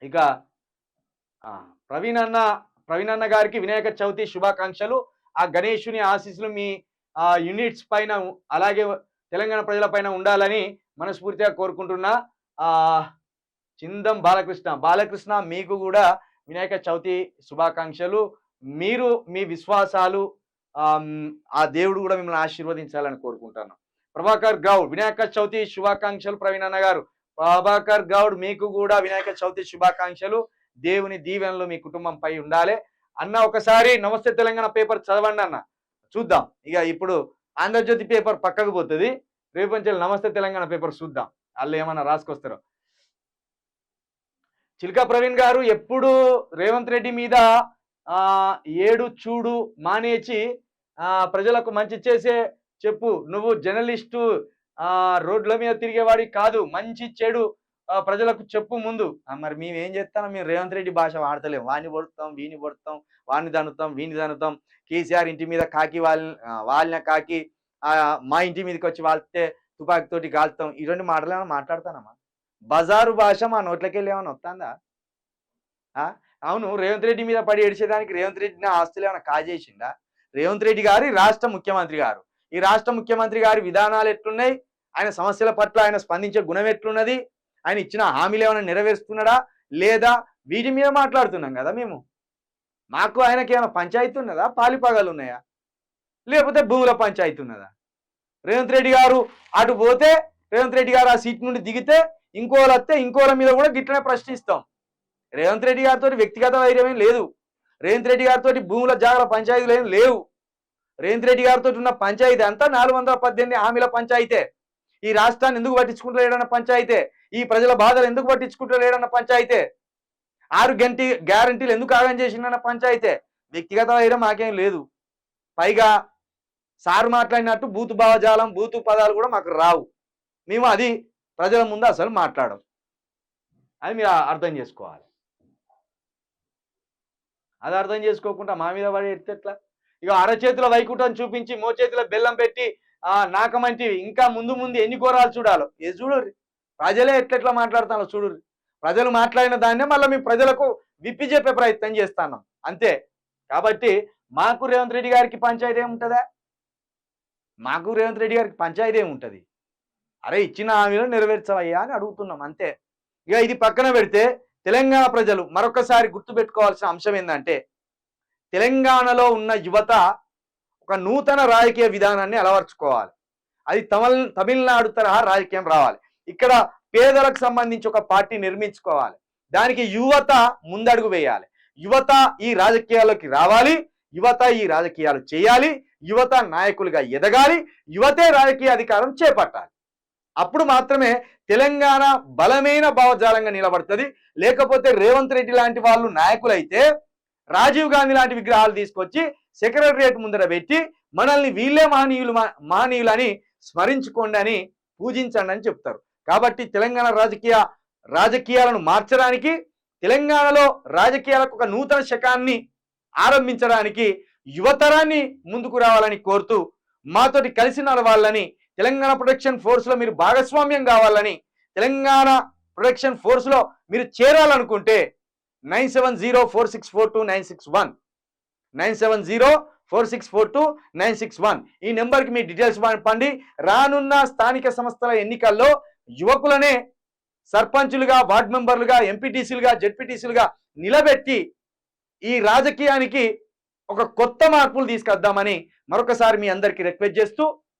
ఇక ప్రవీణ్ అన్న ప్రవీణ్ అన్న గారికి వినాయక చవితి శుభాకాంక్షలు. ఆ గణేశుని ఆశీస్సులు మీ యూనిట్స్ పైన అలాగే తెలంగాణ ప్రజల పైన ఉండాలని మనస్ఫూర్తిగా కోరుకుంటున్నా. చిందం బాలకృష్ణ బాలకృష్ణ మీకు కూడా వినాయక చవితి శుభాకాంక్షలు. మీరు మీ విశ్వాసాలు ఆ దేవుడు కూడా మిమ్మల్ని ఆశీర్వదించాలని కోరుకుంటాను. ప్రభాకర్ గౌడ్ వినాయక చవితి శుభాకాంక్షలు ప్రవీణ్ అన్న గారు. ప్రభాకర్ గౌడ్ మీకు కూడా వినాయక చవితి శుభాకాంక్షలు. దేవుని దీవెనలు మీ కుటుంబంపై ఉండాలి. అన్న ఒకసారి నమస్తే తెలంగాణ పేపర్ చదవండి అన్న, చూద్దాం. ఇక ఇప్పుడు ఆంధ్రజ్యోతి పేపర్ పక్కకు పోతుంది, రేపు నుంచి నమస్తే తెలంగాణ పేపర్ చూద్దాం వాళ్ళు ఏమన్నా రాసుకొస్తారో. చిల్కా ప్రవీణ్ గారు ఎప్పుడు రేవంత్ రెడ్డి మీద ఏడు చూడు మానేచి ప్రజలకు మంచి చేసే చెప్పు, నువ్వు జర్నలిస్టు రోడ్ల మీద తిరిగేవాడి కాదు, మంచి చెడు ప్రజలకు చెప్పు ముందు. మరి మేము ఏం చేస్తాం, మేము రేవంత్ రెడ్డి భాష వాడతలేం. వాడిని పొడుతాం, వీని పొడుతాం, వాడిని దన్నుతాం, వీని దన్నుతాం. కేసీఆర్ ఇంటి మీద కాకి వాళ్ళ కాకి మా ఇంటి మీదకి వచ్చి వాళ్తే తుపాకీతోటి కాల్తాం. ఈ రెండు మాటలు ఏమైనా మాట్లాడతానమ్మా? బజారు భాష మా నోట్లకెళ్ళి ఏమైనా వస్తుందా? అవును, రేవంత్ రెడ్డి మీద పడి ఏడిచేదానికి రేవంత్ రెడ్డిని ఆస్తులు ఏమైనా కాజేసిందా? రేవంత్ రెడ్డి గారి రాష్ట్ర ముఖ్యమంత్రి గారు, ఈ రాష్ట్ర ముఖ్యమంత్రి గారి విధానాలు ఎట్లున్నాయి, ఆయన సమస్యల పట్ల ఆయన స్పందించే గుణం ఎట్లున్నది, ఆయన ఇచ్చిన హామీలు ఏమైనా నెరవేరుస్తున్నాడా లేదా, వీటి మీద మాట్లాడుతున్నాం కదా మేము. మాకు ఆయనకి ఏమైనా పంచాయతీ ఉన్నదా, పాలిపాగాలు ఉన్నాయా, లేకపోతే భూముల పంచాయతీ ఉన్నదా? రేవంత్ రెడ్డి గారు అటు పోతే, రేవంత్ రెడ్డి గారు ఆ సీట్ నుండి దిగితే ఇంకోరు వస్తే ఇంకోల మీద కూడా గిట్లనే ప్రశ్నిస్తాం. రేవంత్ రెడ్డి గారితో వ్యక్తిగత వైర్యం ఏం లేదు. రేవంత్ రెడ్డి గారితో భూముల జాగల పంచాయతీలు ఏం లేవు. రేవంత్ రెడ్డి గారితో ఉన్న పంచాయతీ అంతా 418 హామీల పంచాయతే. ఈ రాష్ట్రాన్ని ఎందుకు పట్టించుకుంటలేడన్న పంచాయతే. ఈ ప్రజల బాధలు ఎందుకు పట్టించుకుంటలేడన్న పంచాయతే. 6 గ్యారంటీలు ఎందుకు ఆగం చేసిందన్న పంచాయతే. వ్యక్తిగత వైరం మాకేం లేదు. పైగా సారు మాట్లాడినట్టు బూతు భావజాలం, బూతు పదాలు కూడా మాకు రావు. మేము అది ప్రజల ముందు అసలు మాట్లాడం. అది మీరు అర్థం చేసుకోవాలి. అది అర్థం చేసుకోకుండా మా మీద పడి ఎడితే ఎట్లా? ఇక అరచేతిలో వైకుంఠం చూపించి మోచేతిలో బెల్లం పెట్టి నాకమంటి ఇంకా ముందు ముందు ఎన్ని ఘోరాలు చూడాలో ఏ చూడుర్రి. ప్రజలే ఎట్లెట్లా మాట్లాడుతానో చూడుర్రి. ప్రజలు మాట్లాడిన దాన్నే మళ్ళీ మీ ప్రజలకు విప్పి చెప్పే ప్రయత్నం చేస్తాను అంతే. కాబట్టి మాకు రేవంత్ రెడ్డి గారికి పంచాయతీ ఏముంటుందా? మాకు రేవంత్ రెడ్డి గారికి పంచాయతీ ఏముంటుంది? అరే ఇచ్చిన హామీలను నెరవేర్చవయ్యా అని అడుగుతున్నాం అంతే. ఇక ఇది పక్కన పెడితే తెలంగాణ ప్రజలు మరొకసారి గుర్తుపెట్టుకోవాల్సిన అంశం ఏంటంటే, తెలంగాణలో ఉన్న యువత ఒక నూతన రాజకీయ విధానాన్ని అలవర్చుకోవాలి. అది తమిళనాడు తరహా రాజకీయం రావాలి. ఇక్కడ పేదలకు సంబంధించి ఒక పార్టీ నిర్మించుకోవాలి. దానికి యువత ముందడుగు వేయాలి. యువత ఈ రాజకీయాల్లోకి రావాలి. యువత ఈ రాజకీయాలు చేయాలి. యువత నాయకులుగా ఎదగాలి. యువతే రాజకీయ అధికారం చేపట్టాలి. అప్పుడు మాత్రమే తెలంగాణ బలమైన భావజాలంగా నిలబడుతుంది. లేకపోతే రేవంత్ రెడ్డి లాంటి వాళ్ళు నాయకులైతే రాజీవ్ గాంధీ లాంటి విగ్రహాలు తీసుకొచ్చి సెక్రటరియట్ ముందర పెట్టి మనల్ని వీళ్ళే మహనీయులని స్మరించుకోండి అని పూజించండి అని చెప్తారు. కాబట్టి తెలంగాణ రాజకీయాలను మార్చడానికి, తెలంగాణలో రాజకీయాలకు ఒక నూతన శకాన్ని ఆరంభించడానికి యువతరాన్ని ముందుకు రావాలని కోరుతూ, మాతోటి కలిసి నడవాలని, తెలంగాణ ప్రొటెక్షన్ ఫోర్స్ లో మీరు భాగస్వామ్యం కావాలని, తెలంగాణ ప్రొటెక్షన్ ఫోర్స్ లో మీరు చేరాలనుకుంటే 9704642961 9704642961 ఈ నెంబర్కి మీ డీటెయిల్స్ పంపండి. రానున్న స్థానిక సంస్థల ఎన్నికల్లో యువకులనే సర్పంచులుగా, వార్డు మెంబర్లుగా, ఎంపీటీసీలుగా, జెడ్పీటీసీలుగా నిలబెట్టి ఈ రాజకీయానికి ఒక కొత్త మార్పులు తీసుకొద్దామని మరొకసారి మీ అందరికీ రిక్వెస్ట్ చేస్తూ